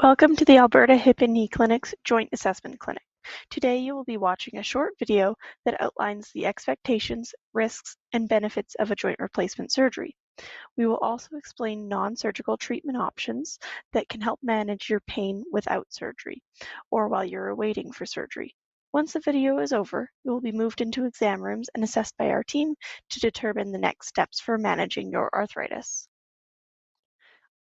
Welcome to the Alberta Hip and Knee Clinic's Joint Assessment Clinic. Today you will be watching a short video that outlines the expectations, risks, and benefits of a joint replacement surgery. We will also explain non-surgical treatment options that can help manage your pain without surgery or while you're awaiting for surgery. Once the video is over, you will be moved into exam rooms and assessed by our team to determine the next steps for managing your arthritis.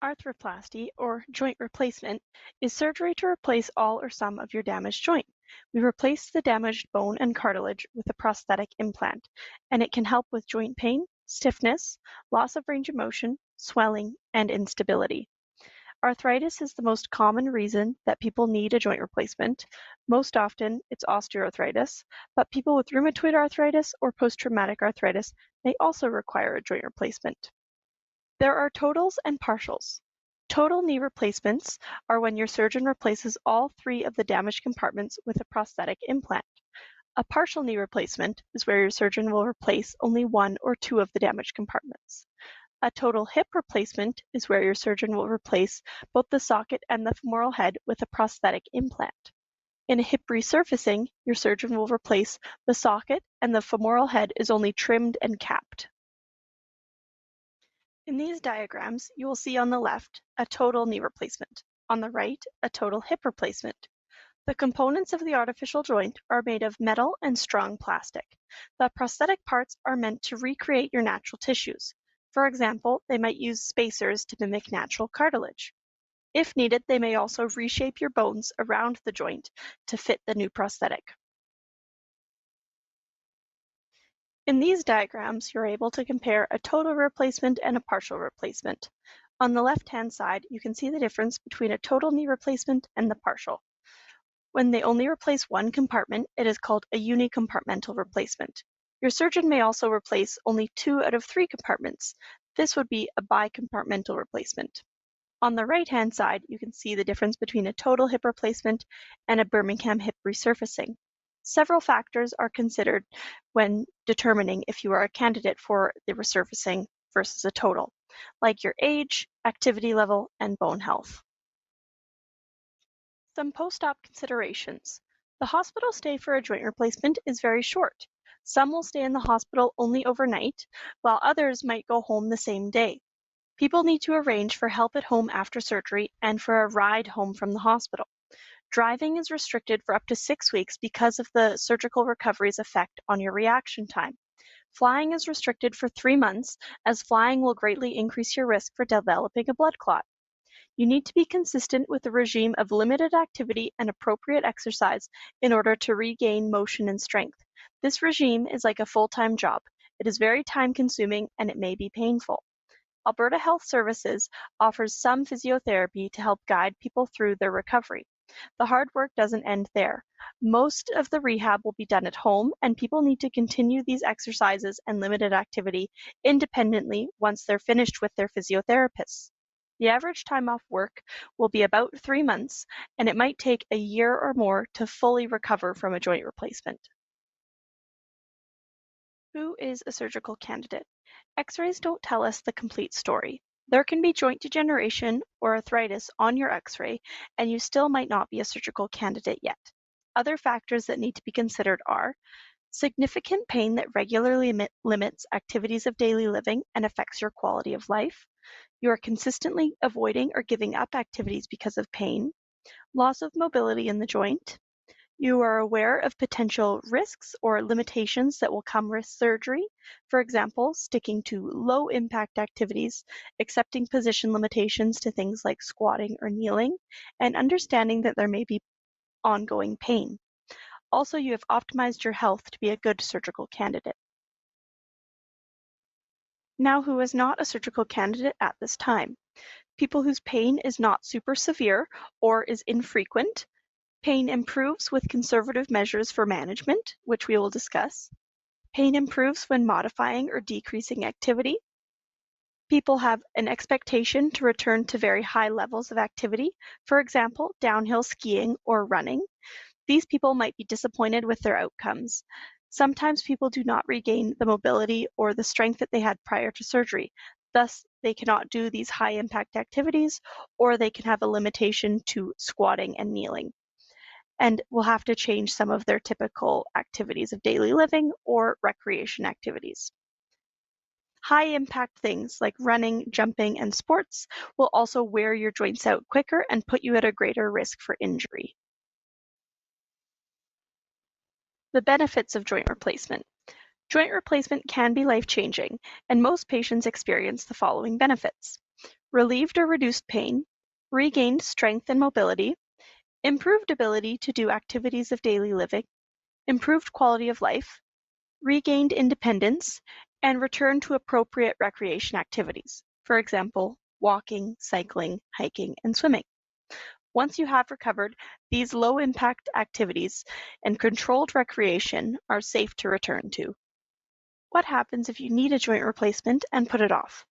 Arthroplasty, or joint replacement, is surgery to replace all or some of your damaged joint. We replace the damaged bone and cartilage with a prosthetic implant, and it can help with joint pain, stiffness, loss of range of motion, swelling, and instability. Arthritis is the most common reason that people need a joint replacement. Most often, it's osteoarthritis, but people with rheumatoid arthritis or post-traumatic arthritis may also require a joint replacement. There are totals and partials. Total knee replacements are when your surgeon replaces all three of the damaged compartments with a prosthetic implant. A partial knee replacement is where your surgeon will replace only one or two of the damaged compartments. A total hip replacement is where your surgeon will replace both the socket and the femoral head with a prosthetic implant. In a hip resurfacing, your surgeon will replace the socket and the femoral head is only trimmed and capped. In these diagrams, you will see on the left a total knee replacement, on the right a total hip replacement. The components of the artificial joint are made of metal and strong plastic. The prosthetic parts are meant to recreate your natural tissues. For example, they might use spacers to mimic natural cartilage. If needed, they may also reshape your bones around the joint to fit the new prosthetic. In these diagrams, you're able to compare a total replacement and a partial replacement. On the left-hand side, you can see the difference between a total knee replacement and the partial. When they only replace one compartment, it is called a unicompartmental replacement. Your surgeon may also replace only 2 out of 3 compartments. This would be a bicompartmental replacement. On the right-hand side, you can see the difference between a total hip replacement and a Birmingham hip resurfacing. Several factors are considered when determining if you are a candidate for the resurfacing versus a total, like your age, activity level, and bone health. Some post-op considerations. The hospital stay for a joint replacement is very short. Some will stay in the hospital only overnight, while others might go home the same day. People need to arrange for help at home after surgery and for a ride home from the hospital. Driving is restricted for up to 6 weeks because of the surgical recovery's effect on your reaction time. Flying is restricted for 3 months, as flying will greatly increase your risk for developing a blood clot. You need to be consistent with a regime of limited activity and appropriate exercise in order to regain motion and strength. This regime is like a full-time job. It is very time-consuming and it may be painful. Alberta Health Services offers some physiotherapy to help guide people through their recovery. The hard work doesn't end there. Most of the rehab will be done at home, and people need to continue these exercises and limited activity independently once they're finished with their physiotherapists. The average time off work will be about 3 months, and it might take a year or more to fully recover from a joint replacement. Who is a surgical candidate? X-rays don't tell us the complete story. There can be joint degeneration or arthritis on your X-ray, and you still might not be a surgical candidate yet. Other factors that need to be considered are significant pain that regularly limits activities of daily living and affects your quality of life. You are consistently avoiding or giving up activities because of pain. Loss of mobility in the joint. You are aware of potential risks or limitations that will come with surgery. For example, sticking to low-impact activities, accepting position limitations to things like squatting or kneeling, and understanding that there may be ongoing pain. Also, you have optimized your health to be a good surgical candidate. Now, who is not a surgical candidate at this time? People whose pain is not super severe or is infrequent. Pain improves with conservative measures for management, which we will discuss. Pain improves when modifying or decreasing activity. People have an expectation to return to very high levels of activity, for example, downhill skiing or running. These people might be disappointed with their outcomes. Sometimes people do not regain the mobility or the strength that they had prior to surgery. Thus, they cannot do these high impact activities, or they can have a limitation to squatting and kneeling, and will have to change some of their typical activities of daily living or recreation activities. High impact things like running, jumping, and sports will also wear your joints out quicker and put you at a greater risk for injury. The benefits of joint replacement. Joint replacement can be life-changing, and most patients experience the following benefits: relieved or reduced pain, regained strength and mobility, improved ability to do activities of daily living, improved quality of life, regained independence, and return to appropriate recreation activities, for example, walking, cycling, hiking, and swimming. Once you have recovered, these low-impact activities and controlled recreation are safe to return to. What happens if you need a joint replacement and put it off?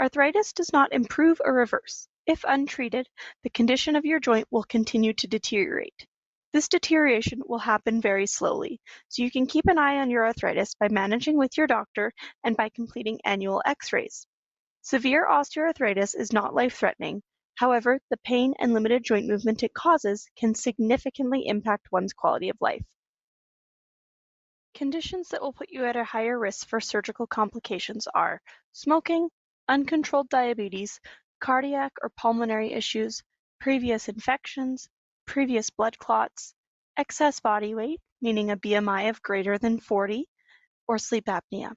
Arthritis does not improve or reverse. If untreated, the condition of your joint will continue to deteriorate. This deterioration will happen very slowly, so you can keep an eye on your arthritis by managing with your doctor and by completing annual x-rays. Severe osteoarthritis is not life-threatening. However, the pain and limited joint movement it causes can significantly impact one's quality of life. Conditions that will put you at a higher risk for surgical complications are smoking, uncontrolled diabetes, cardiac or pulmonary issues, previous infections, previous blood clots, excess body weight, meaning a BMI of greater than 40, or sleep apnea.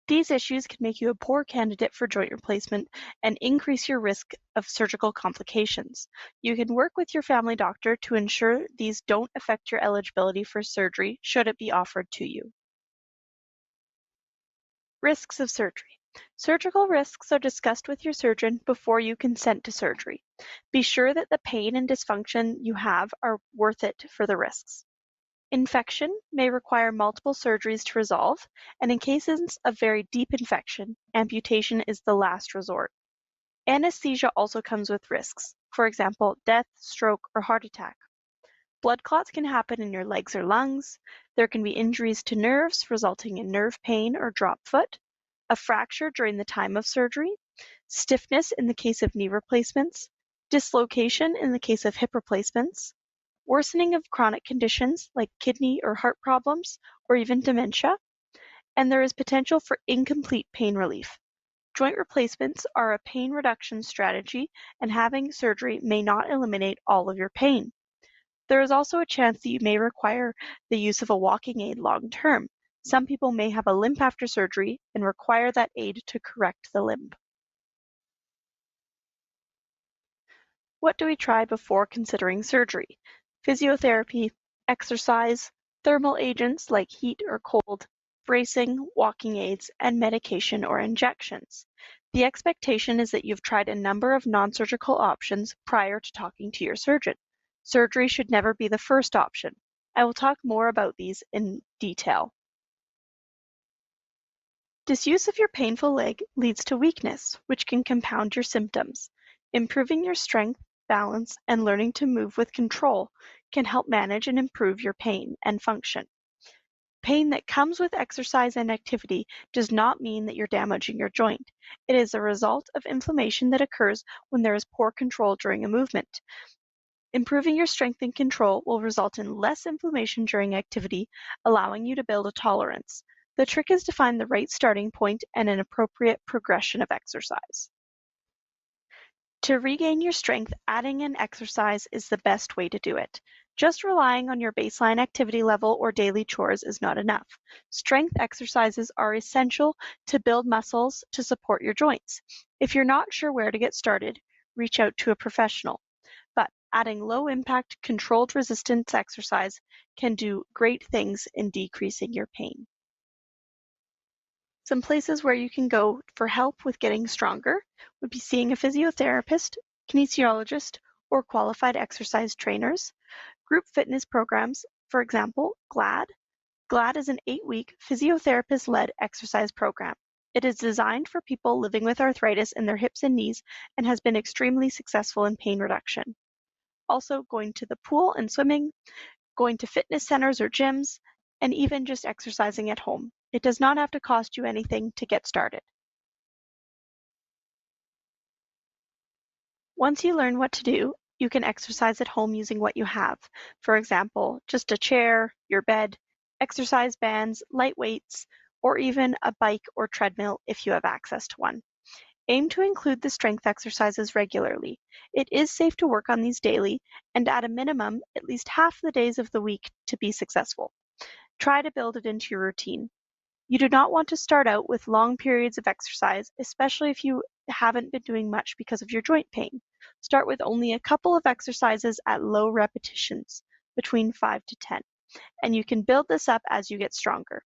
These issues can make you a poor candidate for joint replacement and increase your risk of surgical complications. You can work with your family doctor to ensure these don't affect your eligibility for surgery should it be offered to you. Risks of surgery. Surgical risks are discussed with your surgeon before you consent to surgery. Be sure that the pain and dysfunction you have are worth it for the risks. Infection may require multiple surgeries to resolve, and in cases of very deep infection, amputation is the last resort. Anesthesia also comes with risks, for example, death, stroke, or heart attack. Blood clots can happen in your legs or lungs. There can be injuries to nerves resulting in nerve pain or drop foot, a fracture during the time of surgery, stiffness in the case of knee replacements, dislocation in the case of hip replacements, worsening of chronic conditions like kidney or heart problems, or even dementia, and there is potential for incomplete pain relief. Joint replacements are a pain reduction strategy, and having surgery may not eliminate all of your pain. There is also a chance that you may require the use of a walking aid long term. Some people may have a limp after surgery and require that aid to correct the limp. What do we try before considering surgery? Physiotherapy, exercise, thermal agents like heat or cold, bracing, walking aids, and medication or injections. The expectation is that you've tried a number of non-surgical options prior to talking to your surgeon. Surgery should never be the first option. I will talk more about these in detail. Disuse of your painful leg leads to weakness, which can compound your symptoms. Improving your strength, balance, and learning to move with control can help manage and improve your pain and function. Pain that comes with exercise and activity does not mean that you're damaging your joint. It is a result of inflammation that occurs when there is poor control during a movement. Improving your strength and control will result in less inflammation during activity, allowing you to build a tolerance. The trick is to find the right starting point and an appropriate progression of exercise. To regain your strength, adding in exercise is the best way to do it. Just relying on your baseline activity level or daily chores is not enough. Strength exercises are essential to build muscles to support your joints. If you're not sure where to get started, reach out to a professional. But adding low-impact, controlled resistance exercise can do great things in decreasing your pain. Some places where you can go for help with getting stronger would be seeing a physiotherapist, kinesiologist, or qualified exercise trainers. Group fitness programs, for example, GLAD. GLAD is an 8-week physiotherapist-led exercise program. It is designed for people living with arthritis in their hips and knees and has been extremely successful in pain reduction. Also, going to the pool and swimming, going to fitness centers or gyms, and even just exercising at home. It does not have to cost you anything to get started. Once you learn what to do, you can exercise at home using what you have. For example, just a chair, your bed, exercise bands, light weights, or even a bike or treadmill if you have access to one. Aim to include the strength exercises regularly. It is safe to work on these daily, and at a minimum, at least half the days of the week to be successful. Try to build it into your routine. You do not want to start out with long periods of exercise, especially if you haven't been doing much because of your joint pain. Start with only a couple of exercises at low repetitions, between 5 to 10, and you can build this up as you get stronger.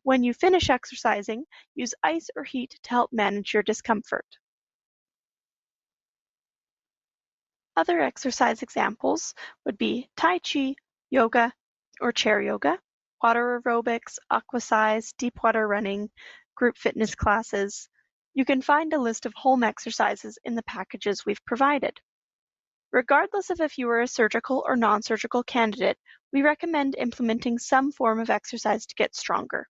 When you finish exercising, use ice or heat to help manage your discomfort. Other exercise examples would be Tai Chi, yoga or chair yoga, water aerobics, aquasize, deep water running, group fitness classes. You can find a list of home exercises in the packages we've provided. Regardless of if you are a surgical or non-surgical candidate, we recommend implementing some form of exercise to get stronger.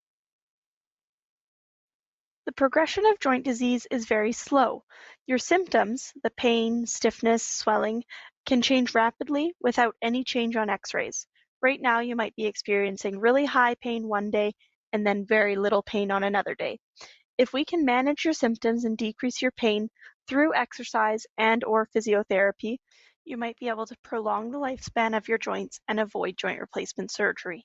The progression of joint disease is very slow. Your symptoms, the pain, stiffness, swelling, can change rapidly without any change on x-rays. Right now, you might be experiencing really high pain one day and then very little pain on another day. If we can manage your symptoms and decrease your pain through exercise and/or physiotherapy, you might be able to prolong the lifespan of your joints and avoid joint replacement surgery.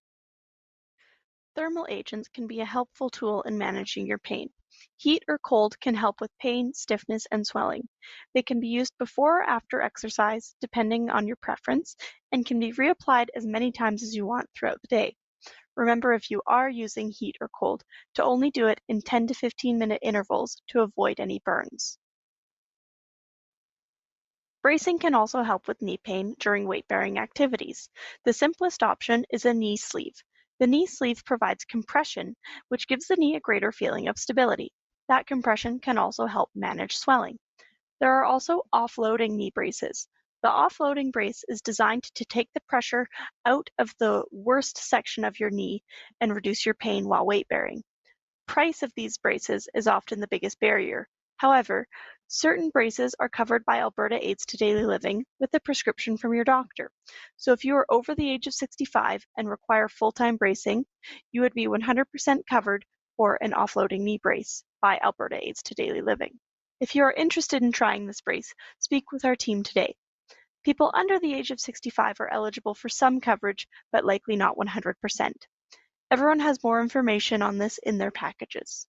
Thermal agents can be a helpful tool in managing your pain. Heat or cold can help with pain, stiffness, and swelling. They can be used before or after exercise, depending on your preference, and can be reapplied as many times as you want throughout the day. Remember, if you are using heat or cold, to only do it in 10 to 15-minute intervals to avoid any burns. Bracing can also help with knee pain during weight-bearing activities. The simplest option is a knee sleeve. The knee sleeve provides compression, which gives the knee a greater feeling of stability. That compression can also help manage swelling. There are also offloading knee braces. The offloading brace is designed to take the pressure out of the worst section of your knee and reduce your pain while weight-bearing. Price of these braces is often the biggest barrier. However, certain braces are covered by Alberta Aids to Daily Living with a prescription from your doctor. So if you are over the age of 65 and require full-time bracing, you would be 100% covered for an offloading knee brace by Alberta Aids to Daily Living. If you are interested in trying this brace, speak with our team today. People under the age of 65 are eligible for some coverage, but likely not 100%. Everyone has more information on this in their packages.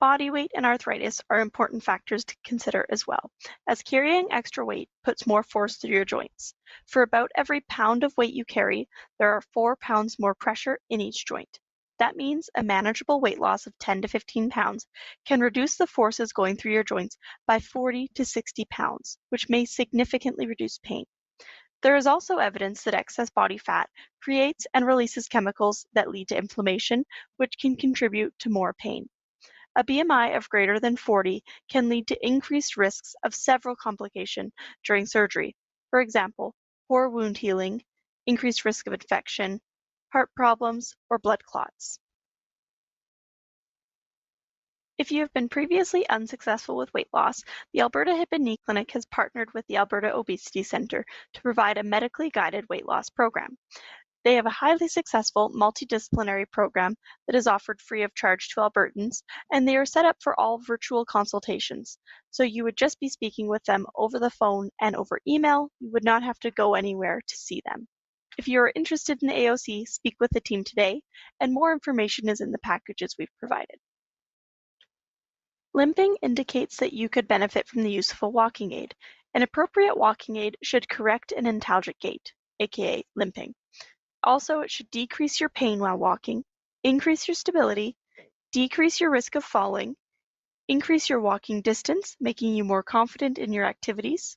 Body weight and arthritis are important factors to consider as well, as carrying extra weight puts more force through your joints. For about every pound of weight you carry, there are 4 pounds more pressure in each joint. That means a manageable weight loss of 10 to 15 pounds can reduce the forces going through your joints by 40 to 60 pounds, which may significantly reduce pain. There is also evidence that excess body fat creates and releases chemicals that lead to inflammation, which can contribute to more pain. A BMI of greater than 40 can lead to increased risks of several complications during surgery. For example, poor wound healing, increased risk of infection, heart problems, or blood clots. If you have been previously unsuccessful with weight loss, the Alberta Hip and Knee Clinic has partnered with the Alberta Obesity Centre to provide a medically guided weight loss program. They have a highly successful multidisciplinary program that is offered free of charge to Albertans, and they are set up for all virtual consultations. So you would just be speaking with them over the phone and over email. You would not have to go anywhere to see them. If you are interested in AOC, speak with the team today, and more information is in the packages we've provided. Limping indicates that you could benefit from the use of a walking aid. An appropriate walking aid should correct an antalgic gait, aka limping. Also, it should decrease your pain while walking, increase your stability, decrease your risk of falling, increase your walking distance, making you more confident in your activities.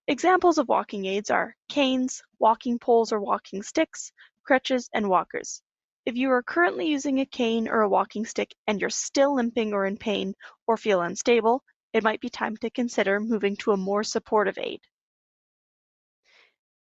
Examples of walking aids are canes, walking poles or walking sticks, crutches, and walkers. If you are currently using a cane or a walking stick and you're still limping or in pain or feel unstable, it might be time to consider moving to a more supportive aid.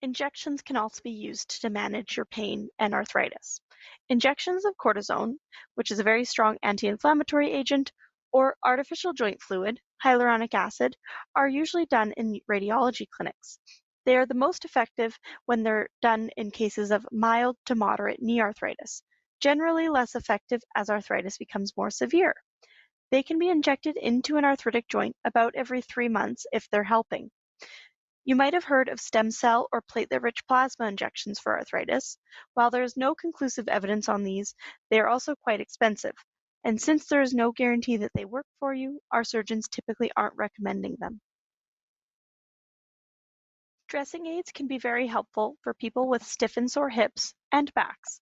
Injections can also be used to manage your pain and arthritis. Injections of cortisone, which is a very strong anti-inflammatory agent, or artificial joint fluid, hyaluronic acid, are usually done in radiology clinics. They are the most effective when they're done in cases of mild to moderate knee arthritis, generally less effective as arthritis becomes more severe. They can be injected into an arthritic joint about every 3 months if they're helping. You might have heard of stem cell or platelet-rich plasma injections for arthritis. While there is no conclusive evidence on these, they are also quite expensive. And since there is no guarantee that they work for you, our surgeons typically aren't recommending them. Dressing aids can be very helpful for people with stiff and sore hips and backs.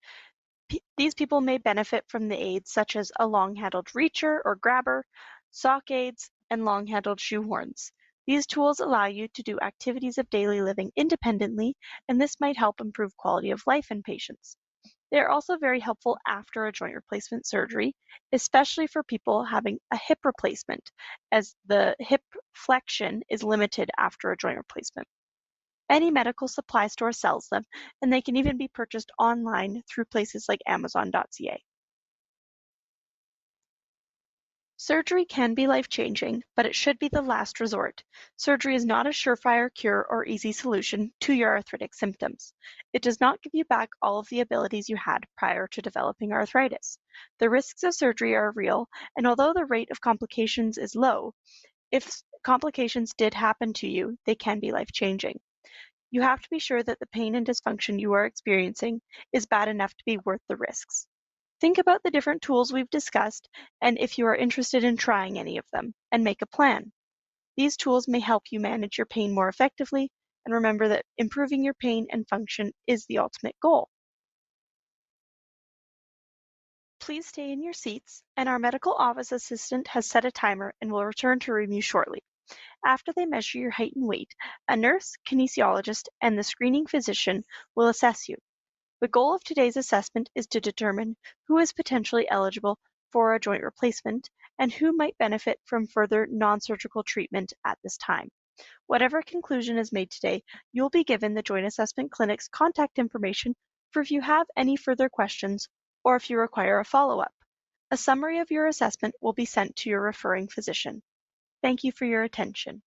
These people may benefit from the aids such as a long-handled reacher or grabber, sock aids, and long-handled shoehorns. These tools allow you to do activities of daily living independently, and this might help improve quality of life in patients. They are also very helpful after a joint replacement surgery, especially for people having a hip replacement, as the hip flexion is limited after a joint replacement. Any medical supply store sells them, and they can even be purchased online through places like Amazon.ca. Surgery can be life-changing, but it should be the last resort. Surgery is not a surefire cure or easy solution to your arthritic symptoms. It does not give you back all of the abilities you had prior to developing arthritis. The risks of surgery are real, and although the rate of complications is low, if complications did happen to you, they can be life-changing. You have to be sure that the pain and dysfunction you are experiencing is bad enough to be worth the risks. Think about the different tools we've discussed and if you are interested in trying any of them, and make a plan. These tools may help you manage your pain more effectively, and remember that improving your pain and function is the ultimate goal. Please stay in your seats, and our medical office assistant has set a timer and will return to room you shortly. After they measure your height and weight, a nurse, kinesiologist, and the screening physician will assess you. The goal of today's assessment is to determine who is potentially eligible for a joint replacement and who might benefit from further non-surgical treatment at this time. Whatever conclusion is made today, you'll be given the Joint Assessment Clinic's contact information for if you have any further questions or if you require a follow-up. A summary of your assessment will be sent to your referring physician. Thank you for your attention.